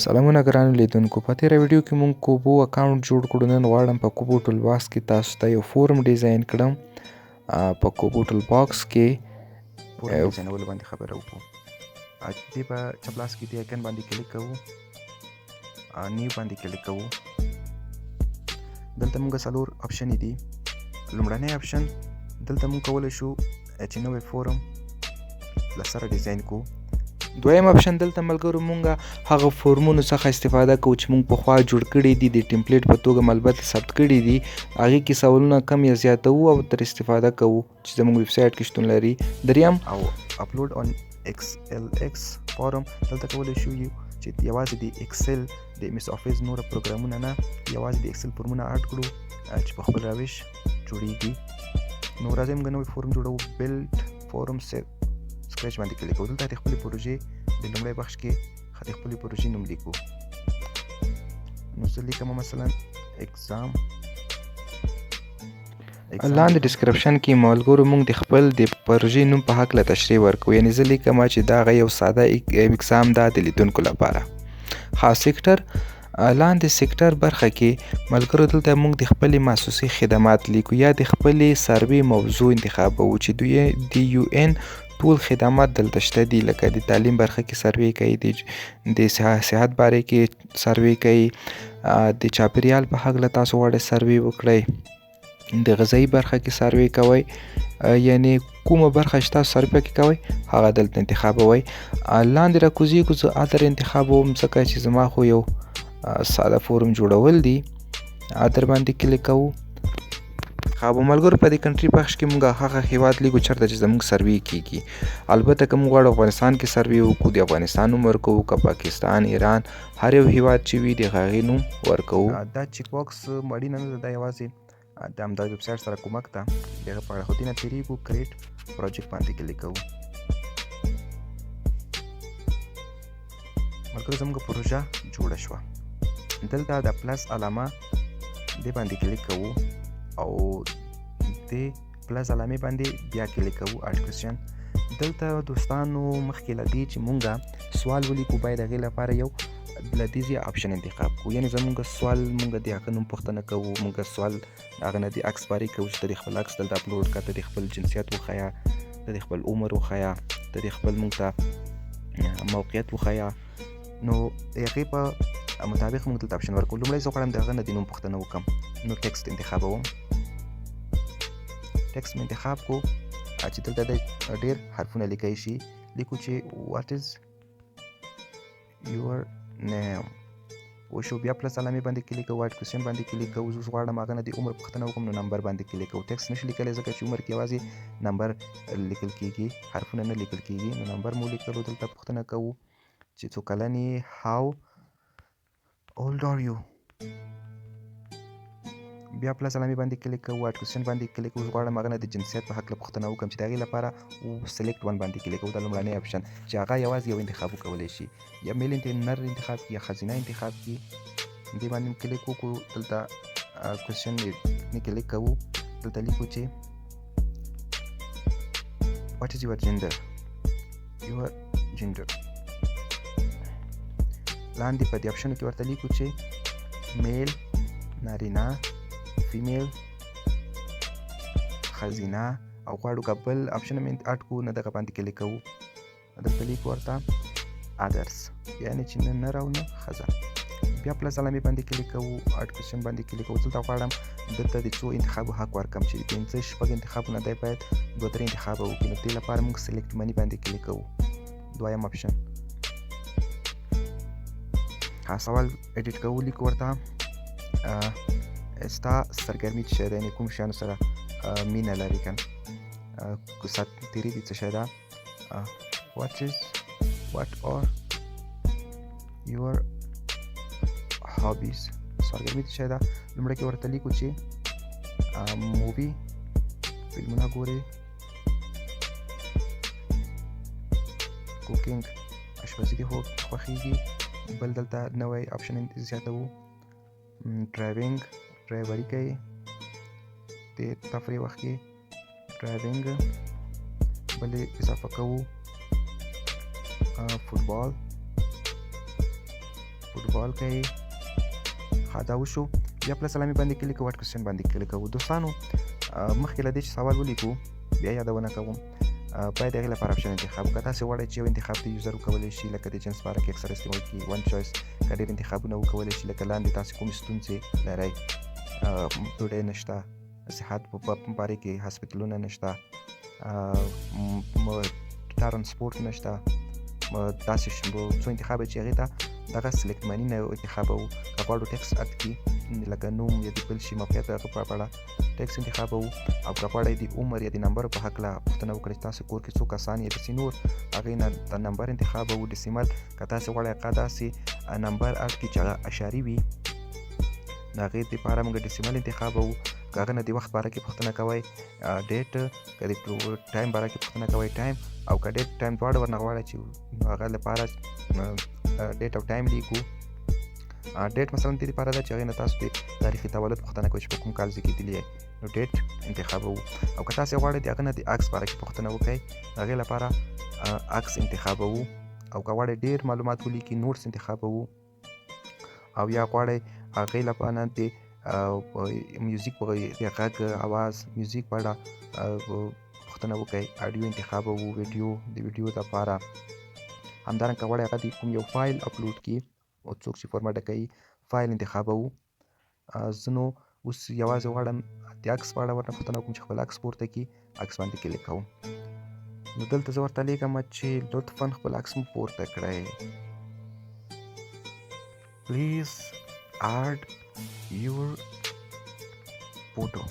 سلامونه ګرانو لیدونکو، په تېره ویډیو کې مونږ کوبو اکاونټ جوړ کړو. نن غواړم په کوبو ټول باکس کې تاسو ته یو فورم ډیزاین کړم. په کوبو ټول باکس کې فورم ډیزاینولو باندې خبره وکړو. دې په چپ لاس کې دې آیکن باندې کلیک کوو، نیو باندې کلیک کوو. دلته مونږ څلور اپشن دي. لومړنی اپشن دلته مونږ کولی شو چې نوی فورم له سره ډیزاین کو. دویم اپشن دلته ملګرو مونږ هغه فورمونو څخه استفاده کوو چې مونږ پخوا جوړ کړي دي، د ټمپلیټ په توګه البته ثبت کړي دي. هغې کې سوالونه کم یا زیاتوو او تر استفاده کوو چې زموږ ویب سایټ کې شتون لري. دریم او اپلوډ آن XLX فورم دلته کولی شو چې یوازې د ایکسل د MS افیس نور پروګرامونه نه، یوازې د ایکسل فورمونه اډ کړو چې په خپل روش جوړیږي. نو راځئ موږ نوی فورم جوړوو. بلډ فورم سکریچ باندې کلیک کوو. دلته د خپلې پروژې د لومړی بخش کې د خپلې پروژې نوم لیکو. نو زه لیکم مثلا اگزام. لاندې ډسکرپشن کې ملګرو موږ د خپل د پروژې نوم په هکله تشریح ورکوو. یعنې زه لیکم چې دا یو ساده اگزام ده د لیدونکو لپاره. خاص سیکټر لاندې سیکټر برخه کې ملګرو دلته موږ د خپلې مؤسسې خدمات لیکو یا د خپلې سروې موضوع انتخابوو چې دوی د UN ټول خدمات دلته شته دي، لکه د تعلیم برخه کې سروې کوي، د صحت باره کې سروې کوي، د چاپیریال په هکله تاسو غواړئ سروې وکړئ، د غذایي برخه کې سروې کوئ، یعنې کومه برخه چې تاسو سروې پکې کوئ هغه دلته انتخابوئ. لاندې راکوزیږو، زه ادر انتخابوم ځکه چې زما خو یو ساده فورم جوړول دي. ادر باندې کلیک کوو. خو ملګرو په دې کنټري بخش کې موږ هغه هیواد لیکو چېرته چې زموږ سروې کیږي. البته که موږ غواړو افغانستان کې سروې وکړو د افغانستان نوم ورکوو، که پاکستان، ایران، هر یو هیواد چې وي د هغې نوم ورکوو. دا چیک باکس اړینه نه ده، دا یوازې د همدا ویب سایټ سره کومک ده. د هغه په اړه خو دې نه تېرېږو. کریټ پروجیکټ باندې کلیک کوو. ملګرو زموږ پروژه جوړه شوه. دلته د پلس علامه دې باندې کلیک کوو او د پلس علامې باندې بیا کلیک کوو. اډ کوېسچن دلته دوستانو مخکې له دې چې مونږ سوال ولیکو باید هغې لپاره یو لدیزي اپشن انتخاب کوو. یعنې زمونږ سوال مونږ د هغه نوم پوښتنه کوو، مونږ سوال هغه نه د عکس بارې کوو چې ته د خپل عکس دلته اپلوډ کړه، ته د خپل جنسیت وښیه، ته د خپل عمر وښیه، ته د خپل مونږ ته موقعیت وښیه. نو د هغې په مطابق مونږ دلته اپشن ورکوو. لومړی زه غواړم د هغه نه د نوم پوښتنه وکړم. نو ټکسټ انتخابوم. ټکسټ مې انتخاب کو چې دلته د ډېر حرفونه لیکلی شي. لیکو چې what is your name وشو. بیا پلس علامې باندې کلیک کوو. اډ کوېسچن باندې کلیک کوو. زه غواړم هغه نه د عمر پوښتنه وکړم، نو نمبر باندې کلیک کوو. ټکسټ نشي لیکلی ځکه چې عمر کې یوازې نمبر لیکل کیږي، حرفونه نه لیکل کیږي. نو نمبر مو لیکلو. دلته پوښتنه کوو چې څو کلن یې، how old are you. بیا پلس علامې باندې کلیک کوو. اډ کوېسچن باندې کلیک کوو. زه غواړم هغه نه د جنسیت په هکله پوښتنه وکړم چې د هغې لپاره سلیکټ ون باندې کلیک کوو. دا لومړنی اپشن چې هغه یوازې یو انتخاب وکولی شي، یا میل نر انتخاب کړي یا ښځینه انتخاب کړي. دې باندې کلیک وکړو. دلته کوېسچن نه کلیک کوو. دلته لیکو چې what is your gender. لاندې په دې اپشنو کې ورته لیکو چې میل نارینه، فیمیل ښځینه، او غواړو که بل اپشن مې اډ کړو نه دغه باندې کلیک کوو. دلته لیکو ورته ادرس، یعنې چې نه نر او نه ښځه. بیا پلس علامې باندې کلیک کوو. اډ کوېسچن باندې کلیک کوو. دلته غواړم دلته د څو انتخابو حق ورکړم چې 5-6 انتخابونه دی باید 2-3 انتخابه وکړي. نو دې لپاره موږ سلیکټ مني باندې کلیک کوو. دویم اپشن سوال ایډیټ کوو. لیکو ورته ستا سرګرمي څه شی ده، یعنې کوم شیانو سره مینه لري که تیرې دي څه شی ده. what are your hobbies. سرګرمي څه شی ده. لومړی کې ورته لیکو چې مووي فلمونه ګورې، کوکینګ اشپزي دې خوښېږي. بل دلته نوی اپشن زیاتوو. ډرایوینګ ډرایوري کوي، د تفریح وخت کې ډرایوینګ. بل اضافه کوو فوټبال فوټبال کوي. دا وشو. بیا پلس سلامي باندې کلیک کوو، اډ کوېسچن باندې کلیک کوو. دوستانو مخکې له دې چې سوال ولیکو بیا یادونه کوم باید د هغې لپاره اپشن انتخاب وکړه. تاسې غواړئ چې یو انتخاب ته یوزر وکولی شي لکه د جنس باره کې اکثر استعمال کړي ون چویس، که ډېر انتخابونه وکولی شي لکه لاندې تاسې کومې ستونزې لرئ، ډوډۍ نشته، صحت په باره کې هاسپیټلونه نشته، ترانسپورټ نشته، داسې څو انتخاب چې هغې ته دغه سلیکټ مني نه انتخابوو. که غواړو ټکس اډ کړي لکه نوم یا د بل شي موقعیت د هغه په اړه ټکس انتخابوو، او که غواړئ د عمر یا د نمبر په هکله پوښتنه وکړئ چې تاسو کور کې څو کسان یا داسې نور، هغې نه د نمبر انتخابوو. ډیسیمل که تاسې غواړئ هغه داسې نمبر اډ کړي چې هغه اشاري وي، د هغې دپاره موږ ډیسیمل انتخابوو. که هغه نه د وخت باره کې پوښتنه کوئ ډیټ، که د ټایم باره کې پوښتنه کوئ ټایم، او که ډیټ ټایم دواړه ورنه غواړئ چې نو هغه لپاره ډیټ او ټایم لیکو. ډیټ مثلا دې لپاره ده چې هغې نه تاسو د تاریخي تولد پوښتنه کوئ چې په کوم کال زیږېدلي یې، نو ډیټ انتخابوو. او که تاسې غواړئ د هغه نه د عکس باره کې پوښتنه وکړئ، د هغې لپاره عکس انتخابوو. او که غواړئ ډېر معلومات ولیکي نوټس انتخابوو. او یا غواړئ هغې لپاره د میوزیک په د غږ اواز میوزیک په اړه پوښتنه وکړئ، اډیو انتخابوو، ویډیو د ویډیو لپاره. همدارنګه که غواړئ هغه د کوم یو فایل اپلوډ کړي او څوک چې فورمټ کوي فایل انتخابوو. زه نو اوس یوازې غواړم د عکس په اړه ورنه پوښتنه وکړم چې خپل عکس پورته کړي، عکس باندې کلیک کوم. نو دلته زه ورته لیکم چې لطفا خپل عکس مو پورته کړئ. پلیز add your photo.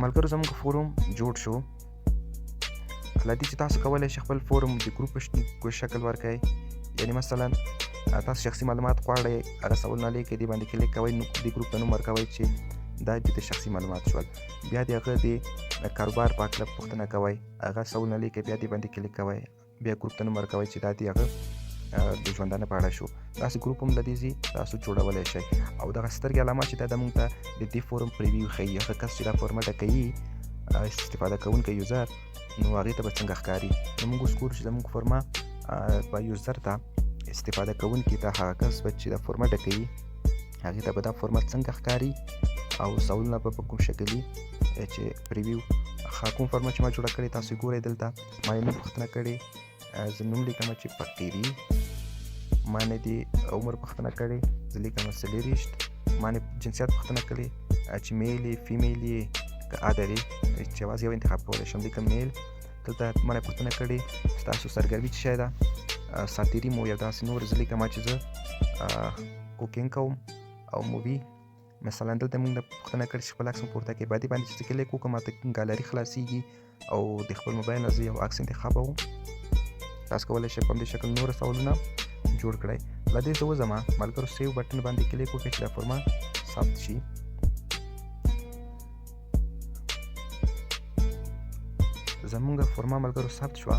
ملګرو زموږ فورم جوړ شو. له دې چې تاسو کولی شئ خپل فورم د ګروپ په شکل ورکړئ. یعنې مثلا تاسو شخصي معلومات غواړئ، هغه سوالونه لیکئ، دې باندې کلیک کوئ، د ګروپ ته نوم ورکوئ چې دا د شخصي معلومات شول. بیا د هغه د کاروبار په هکله پوښتنه کوئ، هغه سوالونه لیکئ، بیا دې باندې کلیک کوئ، بیا ګروپ ته نوم ورکوئ چې دا د هغه د ژوندانه په اړه شو. داسې ګروپ هم له دې ځي تاسو جوړولی شئ. او دغه سترګې علامه چې دا موږ ته د دې فورم پریویو ښیي، هغه کس چې دا فورمټه کوي استفاده کوونکی یوزر، نو هغې ته به څنګه ښکاري. نو موږ اوس ګورو چې زموږ فورمه به یوزر ته استفاده کوونکي ته هغه کس به چې دا فورمټه کوي هغې ته به دا فورمټ څنګه ښکاري او سوالونه به په کوم شکل وي چې پریویو. کوم فورمټ چې ما جوړه کړې تاسو ګورئ دلته ما یې نوم پوښتنه کړې، زه نوم لیکم چې فقیري، ما نه د عمر پوښتنه کړې، زه لیکم 40، ما نه جنسیت پوښتنه کړې چې میل یې فیمیل یې که ادر یې چې یوازې یو انتخاب کولی شم، لیکم میل. دلته ما نه پوښتنه کړې ستاسو سرګرمي څه شی ده، ساتیري مو یا داسې نور، زه لیکم چې زه کوکینګ کوم او مووي. مثلا دلته موږ نه پوښتنه کړې چې خپل عکس مو پورته کړئ، بعدې باندې چې کلیک وکړم ماته ګالري خلاصیږي او د خپل موبایل نه زه یو عکس انتخابوم. تاسو کولی شئ په همدې شکل نور سوالونه جوړ کړئ. له دې زه وځم ملګرو سیو بټن باندې کلیک وکړئ چې دا فورمه ثبت شي. زمونږ فورمه ملګرو ثبت شوه.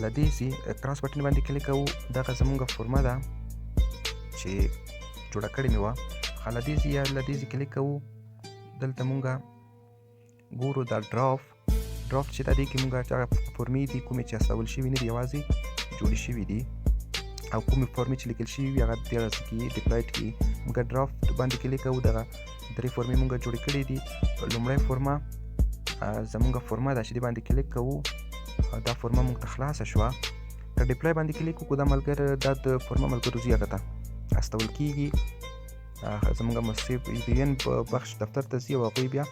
له دې ځي کراس بټن باندې کلیک کوو، دغه زمونږ فورمه ده چې جوړه کړې مې وه. له دې ځي یا له دې ځي کلیک کوو، دلته مونږ ګورو دا ډرافټ چې دا دی کې مونږ هغه فورمې دي کومې چې استول شوي نه دي، یوازې جوړې شوي دي، او کومې فورمې چې لیکل شوي وي هغه دغه څه کې ډپلایډ کړي. مونږ ډرافټ باندې کلیک کوو، دغه 3 فورمې مونږ جوړې کړې دي. لومړی فورمه زمونږ فورمه ده چې دې باندې کلیک کوو، دا فورمه مونږ ته خلاصه شوه. که ډپلای باندې کلیک وکړو دا ملګر دا د فورمه ملګرو ځي هغه ته استول کېږي، زمونږ مصرف VPN په بخش دفتر ته ځي او هغوی بیا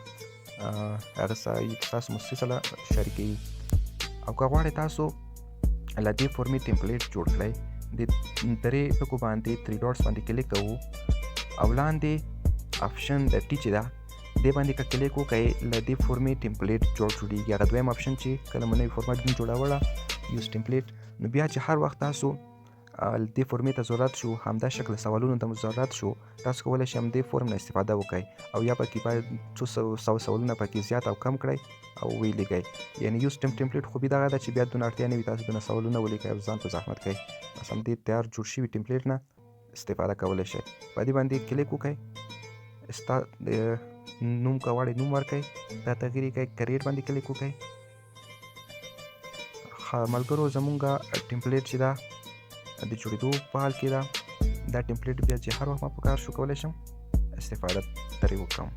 هغه ستاسو مصرف سره شریکوي. او که غواړئ تاسو له دې فورمې ټمپلیټ جوړ کړئ، د 3 ټکو باندې 3 ډاټس باندې کلیک کوو او لاندې آپشن د ټي چې ده دې باندې که کلیک وکړئ له دې فورمې ټمپلیټ جوړیږي. هغه دویم آپشن چې کله مو نوی فورمټ جوړوله یوز ټمپلیټ، نو بیا چې هر وخت تاسو دې فورمې ته ضرورت شو، همدا شکل سوالونو ته ضرورت شو، تاسو کولی شئ همدې فورم نه استفاده وکړئ او یا پکې باید څو سوالونه پکې زیات او کم کړئ او ویې لیکئ. یعنې یوز ټمپلیټ خوبي دغه ده چې بیا دونه اړتیا نه وي تاسو دونه سوالونه ولیکئ او ځان په زحمت کوئ. بس همدې تیار جوړ شوي ټمپلیټ نه استفاده کولی شئ. په دې باندې کلیک وکړئ، نوم که غواړئ نوم ورکړئ، دا تغییر یې کړئ، کریټ باندې کلیک وکړئ. ملګرو زمونږ ټمپلیټ چې دا د جوړېدو په حال کې ده. دا ټمپلیټ بیا چې هر وخت ما په کار شو کولی شم استفاده ترې وکړم.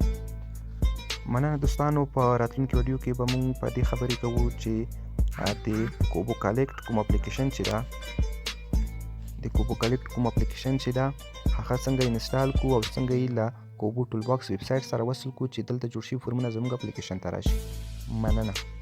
مننه دوستانو. په راتلونکي ویډیو کې به مونږ په دې خبرې کوو چې د کوبو کالکټ کوم اپلیکیشن چې ده هغه څنګه انسټال کو او څنګه یې له کوبو ټول باکس ویب سایټ سره وصل کو چې دلته جوړ شوي فورمونه زموږ اپلیکیشن ته راشي. مننه.